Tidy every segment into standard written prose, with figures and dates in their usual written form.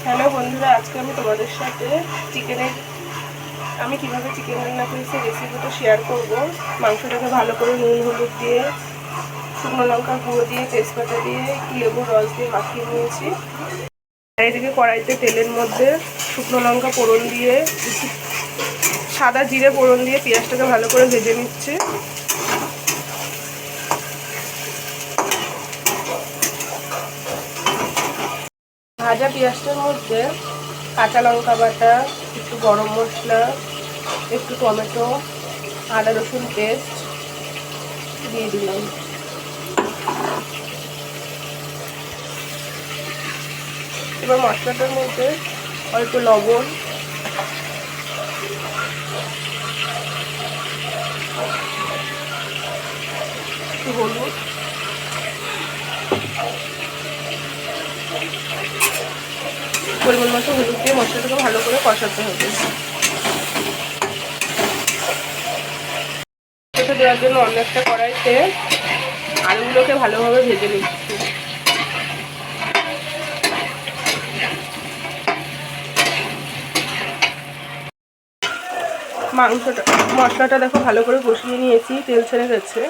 Hello বন্ধুরা, আজকে আমি তোমাদের সাথে আমি কিভাবে চিকেন রান্না করি সেই রেসিপিটা শেয়ার করব। মাংসটাকে ভালো করে নুন হলুদ দিয়ে, শুকনো লঙ্কার গুঁড়ো দিয়ে, তেজপাতা দিয়ে, একটু লেবুর রস দিয়ে মাখিয়ে নিয়েছি। এদিকে কড়াইতে তেলের মধ্যে শুকনো লঙ্কা ফোড়ন দিয়ে, সাদা জিরে ফোড়ন দিয়ে পেঁয়াজটাকে ভালো করে ভেজে নিচ্ছি। ভাজা পেঁয়াজটার মধ্যে কাঁচা লঙ্কা বাটা, একটু গরম মশলা, একটু টমেটো, আদা রসুন পেস্ট দিয়ে দিলাম। এবার মশলাটার মধ্যে অল্প লবণ, একটু হলুদ, পরিমাণ মতো হলুদ দিয়ে মশলাটাকে ভালো করে কষাতে হবে। এটা দেওয়ার জন্য অন্য একটা কড়াইতে আলুগুলোকে ভালোভাবে ভেজে নিচ্ছি। মশলাটা দেখো ভালো করে কষিয়ে নিয়েছি, তেল ছেড়ে গেছে।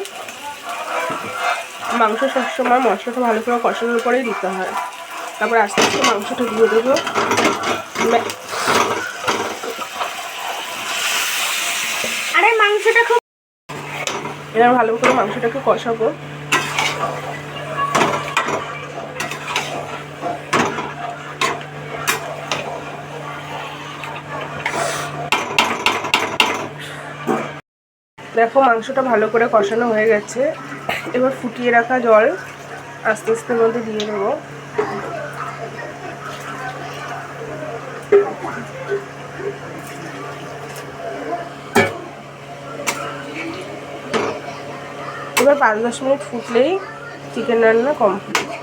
মাংস সবসময় মশলাটা ভালো করে কষানোর পরেই দিতে হয়। তারপর আস্তে আস্তে মাংসটা দিয়ে দেবো। এবার ভালো করে মাংসটাকে কষাবো। দেখো মাংসটা ভালো করে কষানো হয়ে গেছে। এবার ফুটিয়ে রাখা জল আস্তে আস্তে মধ্যে দিয়ে দেবো। এবার 5-10 মিনিট ফুটলেই চিকেন রান্না কমপ্লিট।